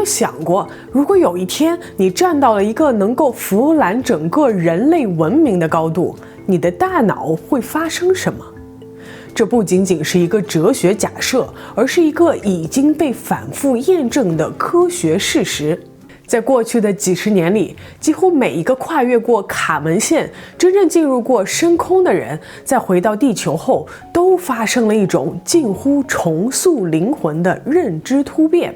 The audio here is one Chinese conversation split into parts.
想过，如果有一天你站到了一个能够俯览整个人类文明的高度，你的大脑会发生什么？这不仅仅是一个哲学假设，而是一个已经被反复验证的科学事实。在过去的几十年里，几乎每一个跨越过卡门线、真正进入过深空的人，在回到地球后，都发生了一种近乎重塑灵魂的认知突变。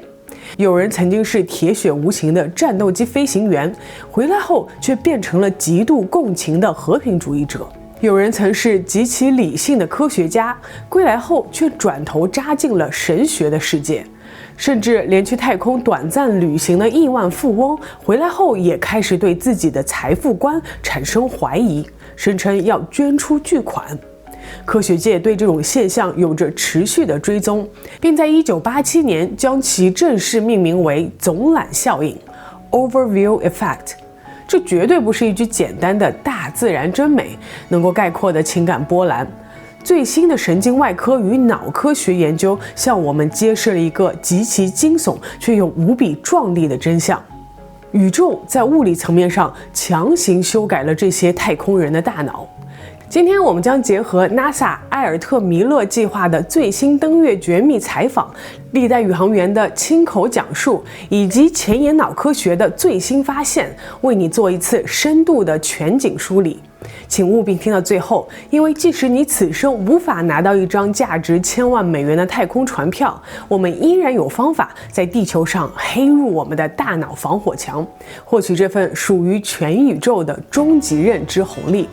有人曾经是铁血无情的战斗机飞行员，回来后却变成了极度共情的和平主义者；有人曾是极其理性的科学家，归来后却转头扎进了神学的世界。甚至连去太空短暂旅行的亿万富翁，回来后也开始对自己的财富观产生怀疑，声称要捐出巨款。科学界对这种现象有着持续的追踪，并在1987年将其正式命名为总览效应 （Overview Effect）。这绝对不是一句简单的大自然真美能够概括的情感波澜。最新的神经外科与脑科学研究向我们揭示了一个极其惊悚却又无比壮丽的真相：宇宙在物理层面上强行修改了这些太空人的大脑。今天我们将结合 NASA 埃尔特弥勒计划的最新登月绝密采访、历代宇航员的亲口讲述，以及前沿脑科学的最新发现，为你做一次深度的全景梳理。请务必听到最后，因为即使你此生无法拿到一张价值1000万美元的太空船票，我们依然有方法在地球上黑入我们的大脑防火墙，获取这份属于全宇宙的终极认知红利。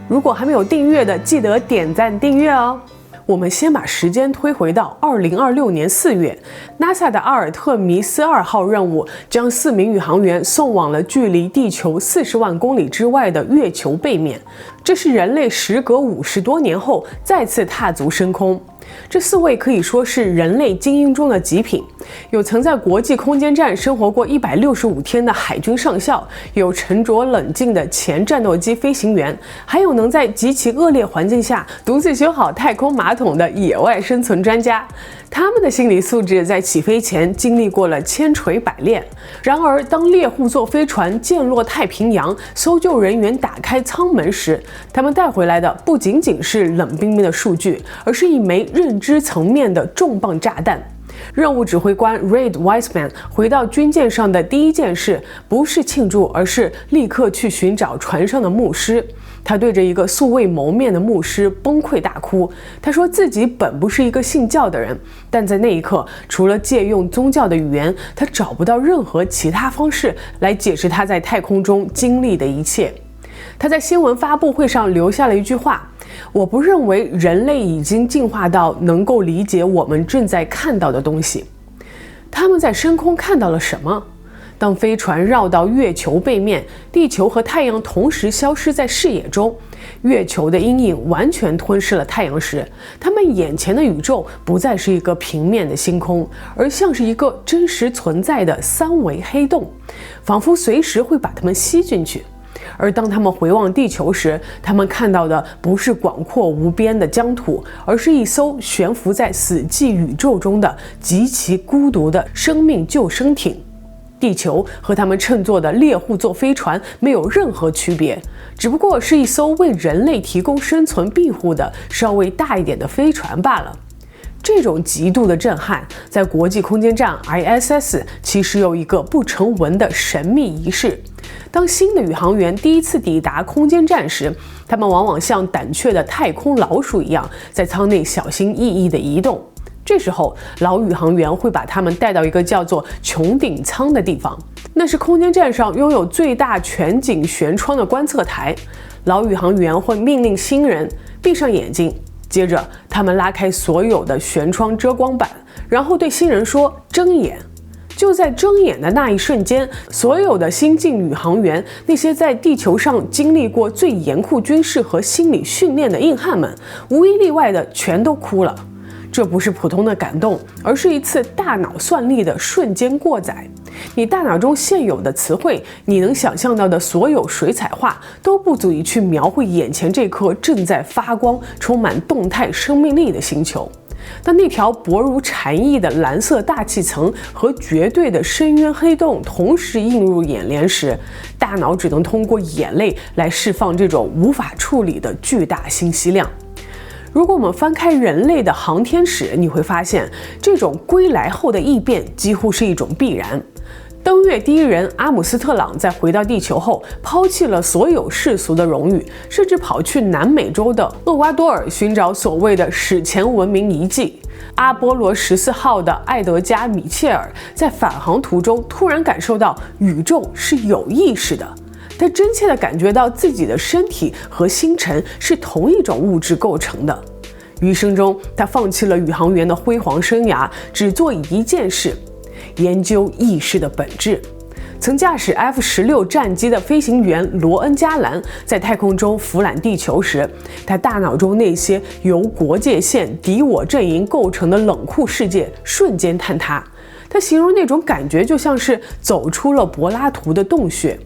如果还没有订阅的，记得点赞订阅哦。我们先把时间推回到2026年4月 ，NASA 的阿尔特弥斯2号任务将4名宇航员送往了距离地球40万公里之外的月球背面。这是人类时隔50多年后再次踏足深空。这4位可以说是人类精英中的极品，有曾在国际空间站生活过165天的海军上校，有沉着冷静的前战斗机飞行员，还有能在极其恶劣环境下独自修好太空马桶的野外生存专家。他们的心理素质在起飞前经历过了千锤百炼。然而，当猎户座飞船降落太平洋，搜救人员打开舱门时，他们带回来的不仅仅是冷冰冰的数据，而是一枚认知层面的重磅炸弹。任务指挥官 Reid Wiseman 回到军舰上的第一件事，不是庆祝，而是立刻去寻找船上的牧师。他对着一个素未谋面的牧师崩溃大哭。他说自己本不是一个信教的人，但在那一刻，除了借用宗教的语言，他找不到任何其他方式来解释他在太空中经历的一切。他在新闻发布会上留下了一句话：我不认为人类已经进化到能够理解我们正在看到的东西。他们在深空看到了什么？当飞船绕到月球背面，地球和太阳同时消失在视野中，月球的阴影完全吞噬了太阳时，他们眼前的宇宙不再是一个平面的星空，而像是一个真实存在的3维黑洞，仿佛随时会把它们吸进去。而当他们回望地球时，他们看到的不是广阔无边的疆土，而是一艘悬浮在死寂宇宙中的极其孤独的生命救生艇。地球和他们乘坐的猎户座飞船没有任何区别，只不过是一艘为人类提供生存庇护的稍微大一点的飞船罢了。这种极度的震撼，在国际空间站 ISS 其实有一个不成文的神秘仪式。当新的宇航员第一次抵达空间站时，他们往往像胆怯的太空老鼠一样，在舱内小心翼翼地移动。这时候，老宇航员会把他们带到一个叫做穹顶舱的地方，那是空间站上拥有最大全景舷窗的观测台。老宇航员会命令新人闭上眼睛，接着他们拉开所有的舷窗遮光板，然后对新人说睁眼。就在睁眼的那一瞬间，所有的新晋宇航员，那些在地球上经历过最严酷军事和心理训练的硬汉们，无一例外的全都哭了。这不是普通的感动，而是一次大脑算力的瞬间过载。你大脑中现有的词汇，你能想象到的所有水彩画，都不足以去描绘眼前这颗正在发光、充满动态生命力的星球。当那条薄如蝉翼的蓝色大气层和绝对的深渊黑洞同时映入眼帘时，大脑只能通过眼泪来释放这种无法处理的巨大信息量。如果我们翻开人类的航天史，你会发现这种归来后的异变几乎是一种必然。登月第一人阿姆斯特朗在回到地球后，抛弃了所有世俗的荣誉，甚至跑去南美洲的厄瓜多尔寻找所谓的史前文明遗迹。阿波罗14号的艾德加·米切尔在返航途中突然感受到宇宙是有意识的，他真切地感觉到自己的身体和星辰是同一种物质构成的。余生中，他放弃了宇航员的辉煌生涯，只做一件事：研究意识的本质。曾驾驶 F-16战机的飞行员罗恩·加兰在太空中俯览地球时，他大脑中那些由国界线、敌我阵营构成的冷酷世界瞬间坍塌。他形容那种感觉就像是走出了柏拉图的洞穴。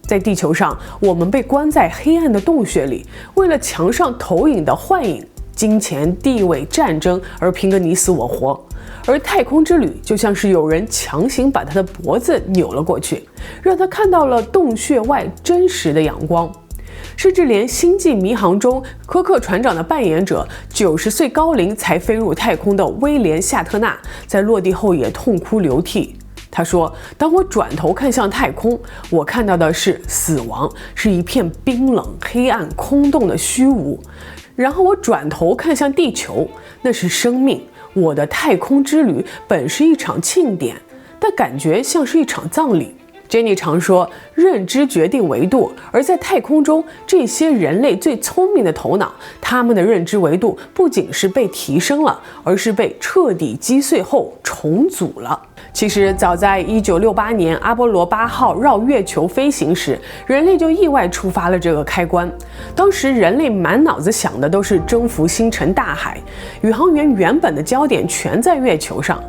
在地球上，我们被关在黑暗的洞穴里，为了墙上投影的幻影、金钱、地位、战争而拼个你死我活。而太空之旅就像是有人强行把他的脖子扭了过去，让他看到了洞穴外真实的阳光。甚至连《星际迷航》中柯克船长的扮演者90岁高龄才飞入太空的威廉·夏特纳，在落地后也痛哭流涕。他说，当我转头看向太空，我看到的是死亡，是一片冰冷、黑暗、空洞的虚无。然后我转头看向地球，那是生命。我的太空之旅本是一场庆典，但感觉像是一场葬礼。Jenny 常说，认知决定维度，而在太空中，这些人类最聪明的头脑，他们的认知维度不仅是被提升了，而是被彻底击碎后重组了。其实，早在1968年阿波罗8号绕月球飞行时，人类就意外触发了这个开关。当时人类满脑子想的都是征服星辰大海，宇航员原本的焦点全在月球上，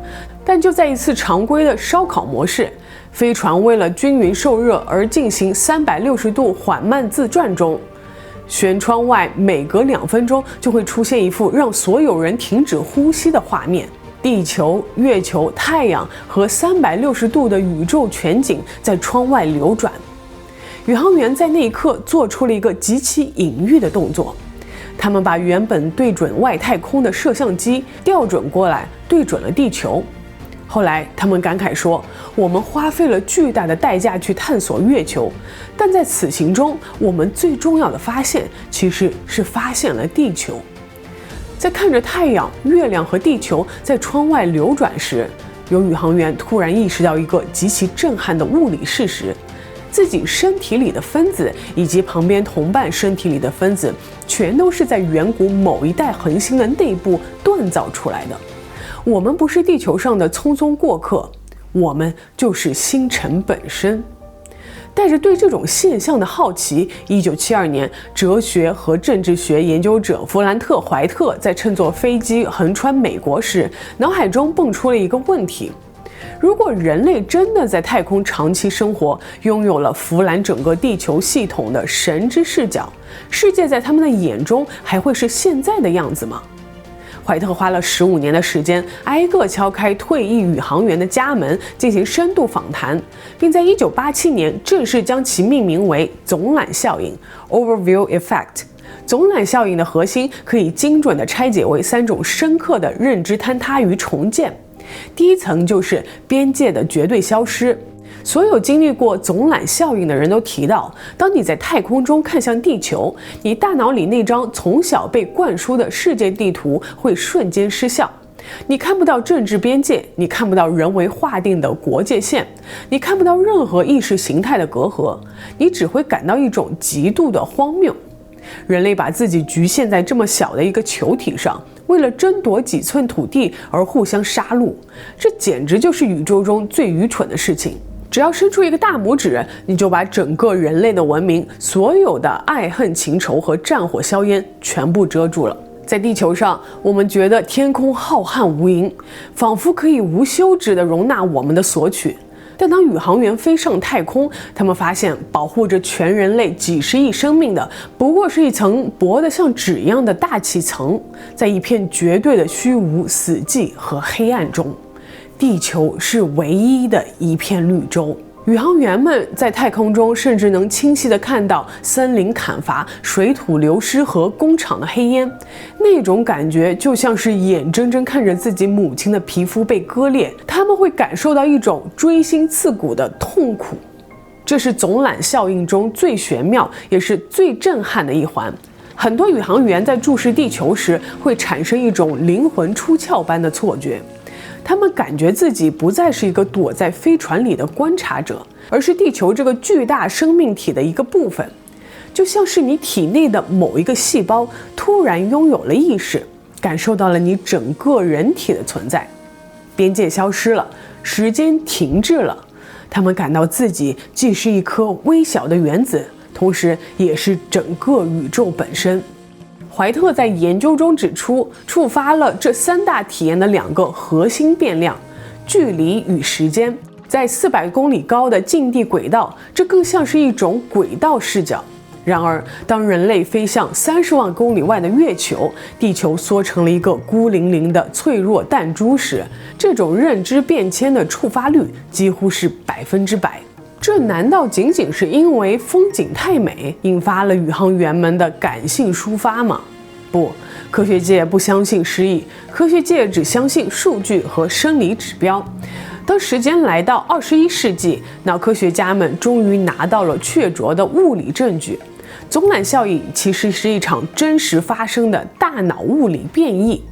但就在一次常规的烧烤模式，飞船为了均匀受热而进行360度缓慢自转中，舷窗外每隔2分钟就会出现一幅让所有人停止呼吸的画面。地球、月球、太阳和360度的宇宙全景在窗外流转。宇航员在那一刻做出了一个极其隐喻的动作，他们把原本对准外太空的摄像机调准过来，对准了地球。后来他们感慨说，我们花费了巨大的代价去探索月球，但在此行中，我们最重要的发现其实是发现了地球。在看着太阳、月亮和地球在窗外流转时，有宇航员突然意识到一个极其震撼的物理事实：自己身体里的分子以及旁边同伴身体里的分子，全都是在远古某一代恒星的内部锻造出来的。我们不是地球上的匆匆过客，我们就是星辰本身。带着对这种现象的好奇，1972年，哲学和政治学研究者弗兰特·怀特在乘坐飞机横穿美国时，脑海中蹦出了一个问题：如果人类真的在太空长期生活，拥有了俯览整个地球系统的神之视角，世界在他们的眼中还会是现在的样子吗？怀特花了15年的时间，挨个敲开退役宇航员的家门，进行深度访谈，并在1987年正式将其命名为总览效应 （Overview Effect）。总览效应的核心可以精准地拆解为3种深刻的认知坍塌与重建。第一层就是边界的绝对消失。所有经历过总览效应的人都提到，当你在太空中看向地球，你大脑里那张从小被灌输的世界地图会瞬间失效。你看不到政治边界，你看不到人为划定的国界线，你看不到任何意识形态的隔阂，你只会感到一种极度的荒谬。人类把自己局限在这么小的一个球体上，为了争夺几寸土地而互相杀戮，这简直就是宇宙中最愚蠢的事情。只要伸出一个大拇指，你就把整个人类的文明、所有的爱恨情仇和战火硝烟全部遮住了。在地球上，我们觉得天空浩瀚无垠，仿佛可以无休止地容纳我们的索取。但当宇航员飞上太空，他们发现保护着全人类几十亿生命的，不过是一层薄得像纸一样的大气层，在一片绝对的虚无、死寂和黑暗中，地球是唯一的一片绿洲。宇航员们在太空中甚至能清晰地看到森林砍伐、水土流失和工厂的黑烟，那种感觉就像是眼睁睁看着自己母亲的皮肤被割裂，他们会感受到一种锥心刺骨的痛苦。这是总揽效应中最玄妙也是最震撼的一环。很多宇航员在注视地球时会产生一种灵魂出窍般的错觉，他们感觉自己不再是一个躲在飞船里的观察者，而是地球这个巨大生命体的一个部分，就像是你体内的某一个细胞突然拥有了意识，感受到了你整个人体的存在。边界消失了，时间停滞了，他们感到自己既是一颗微小的原子，同时也是整个宇宙本身。怀特在研究中指出，触发了这三大体验的两个核心变量：距离与时间。在400公里高的近地轨道，这更像是一种轨道视角。然而，当人类飞向30万公里外的月球，地球缩成了一个孤零零的脆弱弹珠时，这种认知变迁的触发率几乎是100%。这难道仅仅是因为风景太美，引发了宇航员们的感性抒发吗？不，科学界不相信诗意，科学界只相信数据和生理指标。当时间来到21世纪，脑科学家们终于拿到了确凿的物理证据。总揽效应其实是一场真实发生的大脑物理变异。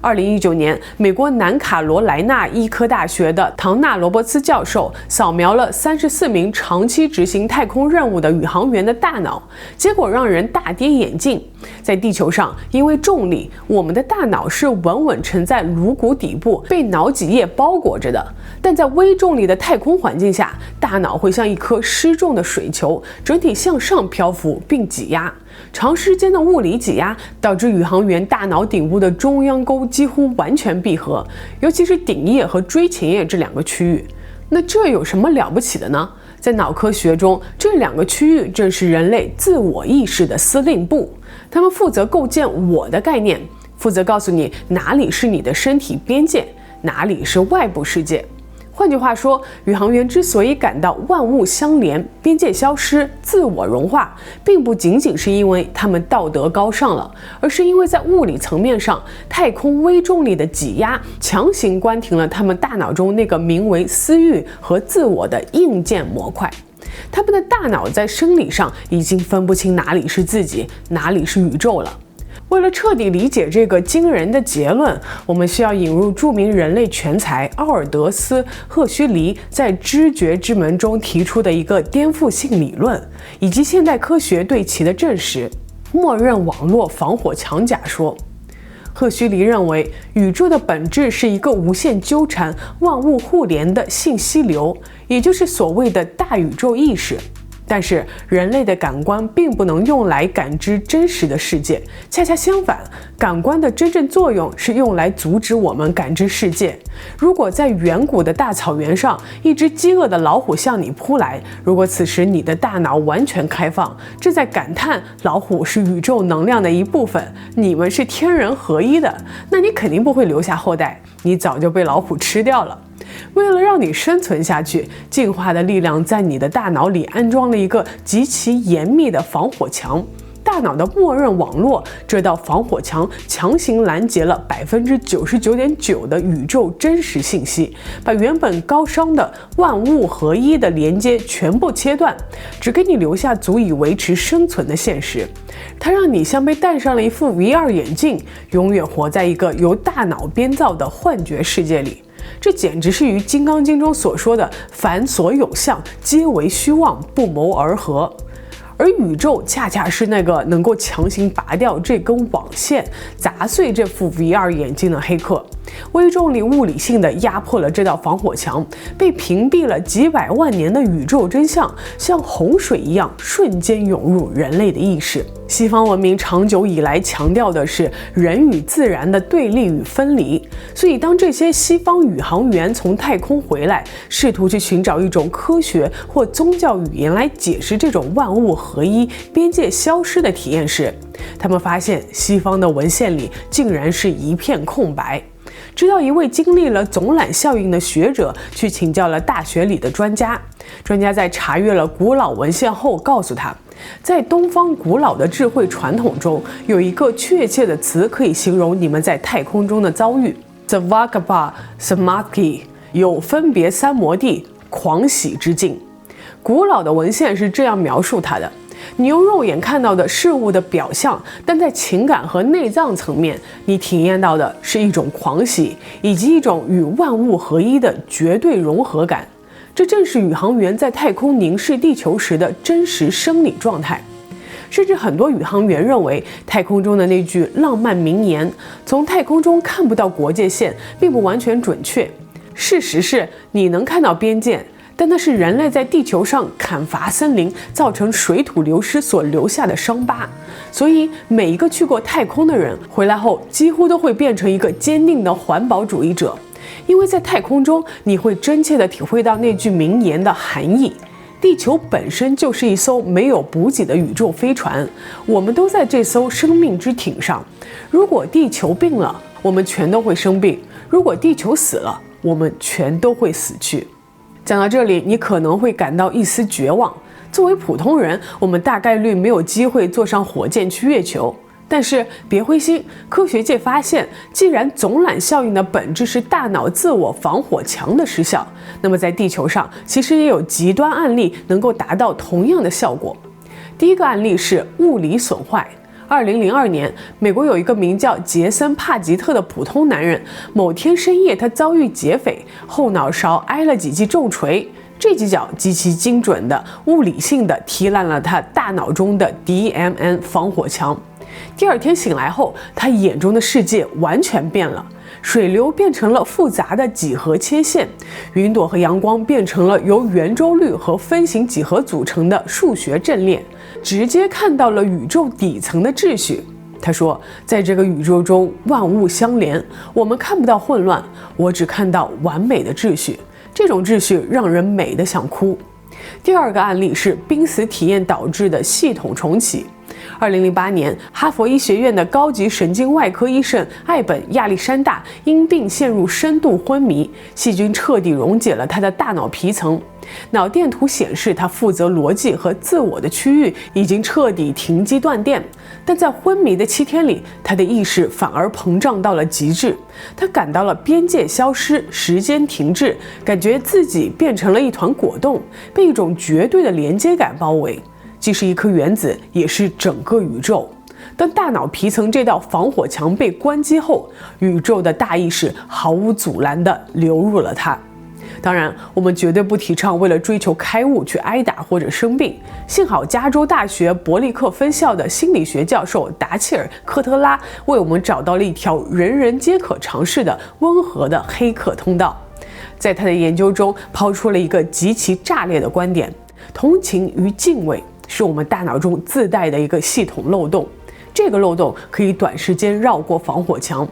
2019年，美国南卡罗来纳医科大学的唐纳罗伯茨教授扫描了34名长期执行太空任务的宇航员的大脑，结果让人大跌眼镜。在地球上，因为重力，我们的大脑是稳稳沉在颅骨底部，被脑脊液包裹着的。但在微重力的太空环境下，大脑会像一颗失重的水球，整体向上漂浮并挤压。长时间的物理挤压导致宇航员大脑顶部的中央沟几乎完全闭合，尤其是顶叶和锥前叶这两个区域。那这有什么了不起的呢？在脑科学中，这两个区域正是人类自我意识的司令部，他们负责构建我的概念，负责告诉你哪里是你的身体边界，哪里是外部世界。换句话说，宇航员之所以感到万物相连、边界消失、自我融化，并不仅仅是因为他们道德高尚了，而是因为在物理层面上，太空微重力的挤压强行关停了他们大脑中那个名为私欲和自我的硬件模块。他们的大脑在生理上已经分不清哪里是自己，哪里是宇宙了。为了彻底理解这个惊人的结论，我们需要引入著名人类全才奥尔德斯·赫胥黎在知觉之门中提出的一个颠覆性理论，以及现代科学对其的证实——默认网络防火墙假说。赫胥黎认为，宇宙的本质是一个无限纠缠、万物互联的信息流，也就是所谓的大宇宙意识。但是人类的感官并不能用来感知真实的世界，恰恰相反，感官的真正作用是用来阻止我们感知世界。如果在远古的大草原上，一只饥饿的老虎向你扑来，如果此时你的大脑完全开放，正在感叹老虎是宇宙能量的一部分，你们是天人合一的，那你肯定不会留下后代，你早就被老虎吃掉了。为了让你生存下去，进化的力量在你的大脑里安装了一个极其严密的防火墙。大脑的默认网络，这道防火墙强行拦截了99.9%的宇宙真实信息，把原本高商的万物合一的连接全部切断，只给你留下足以维持生存的现实。它让你像被戴上了一副 VR 眼镜，永远活在一个由大脑编造的幻觉世界里。这简直是与《金刚经》中所说的“凡所有相，皆为虚妄，不谋而合”。而宇宙恰恰是那个能够强行拔掉这根网线、砸碎这副 VR 眼镜的黑客。微重力物理性地压迫了这道防火墙，被屏蔽了几百万年的宇宙真相，像洪水一样瞬间涌入人类的意识。西方文明长久以来强调的是人与自然的对立与分离，所以当这些西方宇航员从太空回来，试图去寻找一种科学或宗教语言来解释这种万物合一、边界消失的体验时，他们发现西方的文献里竟然是一片空白。直到一位经历了总览效应的学者去请教了大学里的专家，专家在查阅了古老文献后告诉他，在东方古老的智慧传统中，有一个确切的词可以形容你们在太空中的遭遇 ：Zavagapa Samadhi， 有分别三摩地，狂喜之境。古老的文献是这样描述它的：你用肉眼看到的事物的表象，但在情感和内脏层面，你体验到的是一种狂喜，以及一种与万物合一的绝对融合感。这正是宇航员在太空凝视地球时的真实生理状态。甚至很多宇航员认为，太空中的那句浪漫名言“从太空中看不到国界线”并不完全准确。事实是，你能看到边界，但那是人类在地球上砍伐森林造成水土流失所留下的伤疤。所以每一个去过太空的人回来后几乎都会变成一个坚定的环保主义者，因为在太空中你会真切地体会到那句名言的含义。地球本身就是一艘没有补给的宇宙飞船，我们都在这艘生命之艇上。如果地球病了，我们全都会生病；如果地球死了，我们全都会死去。讲到这里，你可能会感到一丝绝望。作为普通人，我们大概率没有机会坐上火箭去月球。但是别灰心，科学界发现，既然总览效应的本质是大脑自我防火墙的失效，那么在地球上其实也有极端案例能够达到同样的效果。第一个案例是物理损坏。2002年，美国有一个名叫杰森·帕吉特的普通男人，某天深夜他遭遇劫匪，后脑勺挨了几记重锤，这几脚极其精准的物理性的踢烂了他大脑中的 DMN 防火墙。第二天醒来后，他眼中的世界完全变了，水流变成了复杂的几何切线，云朵和阳光变成了由圆周率和分形几何组成的数学阵列，直接看到了宇宙底层的秩序。他说，在这个宇宙中万物相连，我们看不到混乱，我只看到完美的秩序，这种秩序让人美得想哭。第二个案例是濒死体验导致的系统重启。2008年，哈佛医学院的高级神经外科医生艾本·亚历山大因病陷入深度昏迷，细菌彻底溶解了他的大脑皮层。脑电图显示，他负责逻辑和自我的区域已经彻底停机断电，但在昏迷的7天里，他的意识反而膨胀到了极致。他感到了边界消失，时间停滞，感觉自己变成了一团果冻，被一种绝对的连接感包围。既是一颗原子，也是整个宇宙。当大脑皮层这道防火墙被关机后，宇宙的大意识毫无阻拦地流入了它。当然，我们绝对不提倡为了追求开悟去挨打或者生病。幸好加州大学伯利克分校的心理学教授达切尔·科特拉为我们找到了一条人人皆可尝试的温和的黑客通道。在他的研究中，抛出了一个极其炸裂的观点：同情与敬畏是我们大脑中自带的一个系统漏洞，这个漏洞可以短时间绕过防火墙。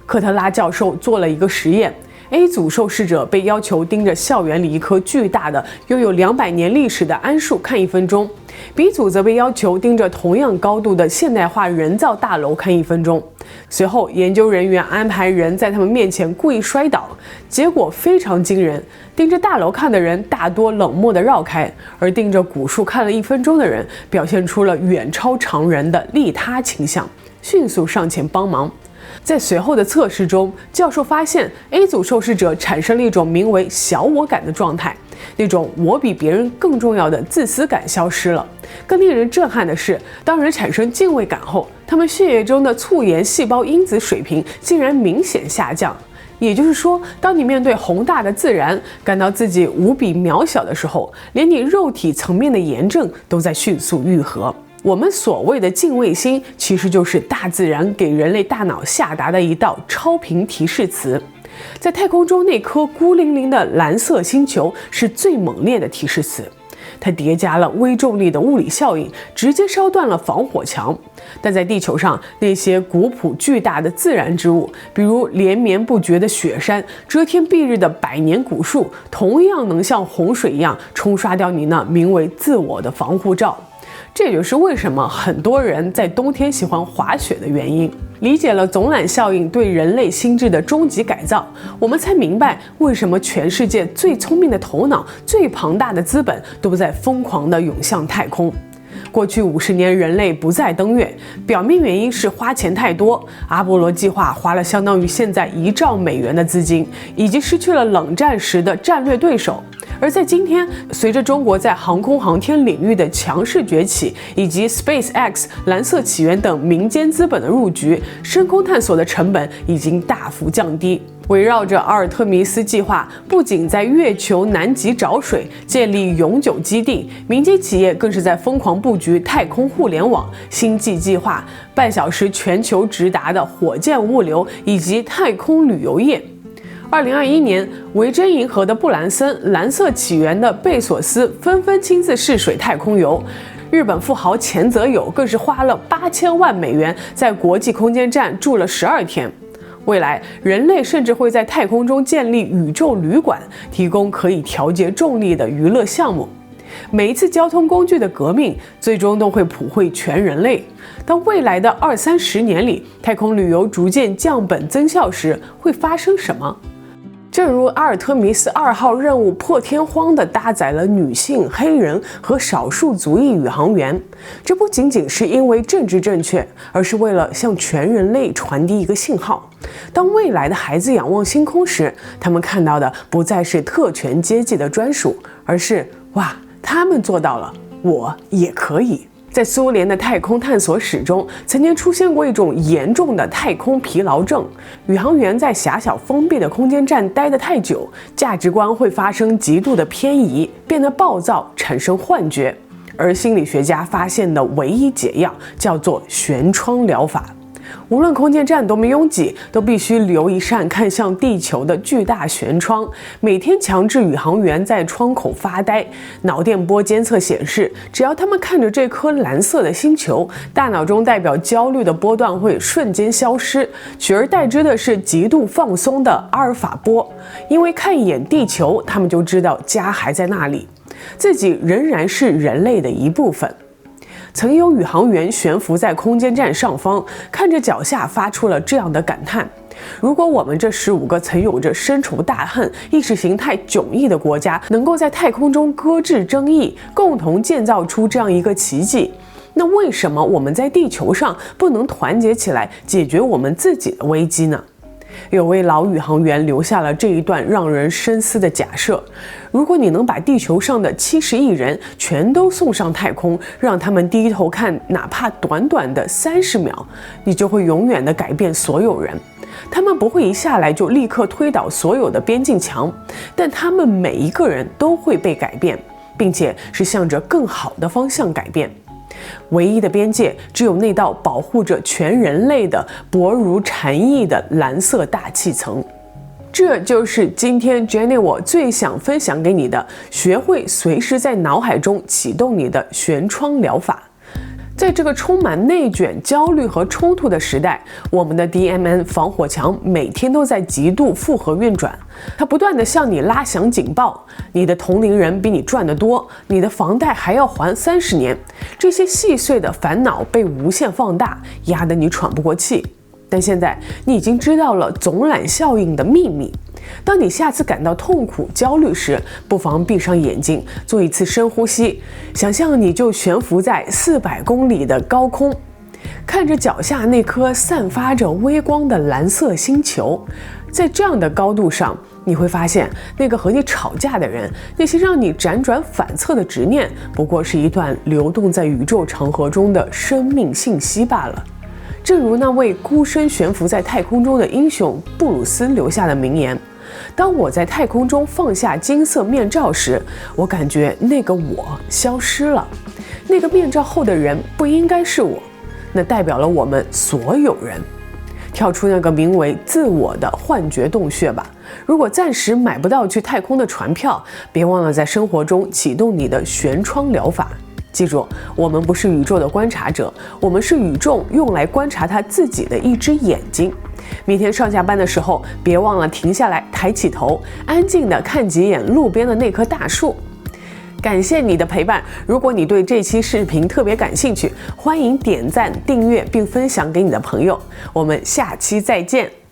科特拉教授做了一个实验， A 组受试者被要求盯着校园里一棵巨大的、拥有200年历史的桉树看1分钟 ，B 组则被要求盯着同样高度的现代化人造大楼看1分钟。随后，研究人员安排人在他们面前故意摔倒，结果非常惊人。盯着大楼看的人大多冷漠地绕开，而盯着古树看了1分钟的人表现出了远超常人的利他倾向，迅速上前帮忙。在随后的测试中，教授发现 A 组受试者产生了一种名为小我感的状态，那种我比别人更重要的自私感消失了。更令人震撼的是，当人产生敬畏感后，他们血液中的促盐细胞因子水平竟然明显下降。也就是说，当你面对宏大的自然，感到自己无比渺小的时候，连你肉体层面的炎症都在迅速愈合。我们所谓的敬畏心，其实就是大自然给人类大脑下达的一道超频提示词。在太空中，那颗孤零零的蓝色星球是最猛烈的提示词。它叠加了微重力的物理效应，直接烧断了防火墙。但在地球上，那些古朴巨大的自然之物，比如连绵不绝的雪山、遮天蔽日的百年古树，同样能像洪水一样冲刷掉你那名为自我的防护罩。这也就是为什么很多人在冬天喜欢滑雪的原因。理解了总览效应对人类心智的终极改造，我们才明白为什么全世界最聪明的头脑、最庞大的资本都在疯狂地涌向太空。过去50年，人类不再登月，表面原因是花钱太多，阿波罗计划花了相当于现在1兆美元的资金，以及失去了冷战时的战略对手。而在今天，随着中国在航空航天领域的强势崛起，以及 SpaceX、蓝色起源等民间资本的入局，深空探索的成本已经大幅降低。围绕着阿尔特弥斯计划，不仅在月球南极找水、建立永久基地，民间企业更是在疯狂布局太空互联网、星际计划、半小时全球直达的火箭物流以及太空旅游业。2021年，维珍银河的布兰森、蓝色起源的贝索斯纷纷亲自试水太空游。日本富豪前泽友更是花了8000万美元在国际空间站住了12天。未来，人类甚至会在太空中建立宇宙旅馆，提供可以调节重力的娱乐项目。每一次交通工具的革命，最终都会普惠全人类。当未来的20-30年里，太空旅游逐渐降本增效时，会发生什么？正如阿尔特弥斯2号任务破天荒地搭载了女性、黑人和少数族裔宇航员，这不仅仅是因为政治正确，而是为了向全人类传递一个信号：当未来的孩子仰望星空时，他们看到的不再是特权阶级的专属，而是哇，他们做到了，我也可以。在苏联的太空探索史中，曾经出现过一种严重的太空疲劳症。宇航员在狭小封闭的空间站待得太久，价值观会发生极度的偏移，变得暴躁，产生幻觉。而心理学家发现的唯一解药叫做舷窗疗法。无论空间站多么拥挤，都必须留一扇看向地球的巨大舷窗，每天强制宇航员在窗口发呆。脑电波监测显示，只要他们看着这颗蓝色的星球，大脑中代表焦虑的波段会瞬间消失，取而代之的是极度放松的阿尔法波。因为看一眼地球，他们就知道家还在那里，自己仍然是人类的一部分。曾有宇航员悬浮在空间站上方，看着脚下发出了这样的感叹：如果我们这15个曾有着深仇大恨、意识形态迥异的国家能够在太空中搁置争议，共同建造出这样一个奇迹，那为什么我们在地球上不能团结起来解决我们自己的危机呢？有位老宇航员留下了这一段让人深思的假设：如果你能把地球上的70亿人全都送上太空，让他们低头看哪怕短短的30秒，你就会永远地改变所有人。他们不会一下来就立刻推倒所有的边境墙，但他们每一个人都会被改变，并且是向着更好的方向改变。唯一的边界只有那道保护着全人类的薄如蝉翼的蓝色大气层。这就是今天 Jenny 我最想分享给你的，学会随时在脑海中启动你的舷窗疗法。在这个充满内卷、焦虑和冲突的时代，我们的 DMN 防火墙每天都在极度负荷运转，它不断地向你拉响警报：你的同龄人比你赚得多，你的房贷还要还30年。这些细碎的烦恼被无限放大，压得你喘不过气。但现在你已经知道了总览效应的秘密。当你下次感到痛苦、焦虑时，不妨闭上眼睛，做一次深呼吸，想象你就悬浮在400公里的高空，看着脚下那颗散发着微光的蓝色星球。在这样的高度上，你会发现那个和你吵架的人，那些让你辗转反侧的执念，不过是一段流动在宇宙长河中的生命信息罢了。正如那位孤身悬浮在太空中的英雄布鲁斯留下的名言：当我在太空中放下金色面罩时，我感觉那个我消失了。那个面罩后的人不应该是我，那代表了我们所有人。跳出那个名为自我的幻觉洞穴吧。如果暂时买不到去太空的船票，别忘了在生活中启动你的悬窗疗法。记住，我们不是宇宙的观察者，我们是宇宙用来观察它自己的一只眼睛。明天上下班的时候，别忘了停下来，抬起头，安静地看几眼路边的那棵大树。感谢你的陪伴。如果你对这期视频特别感兴趣，欢迎点赞、订阅并分享给你的朋友。我们下期再见。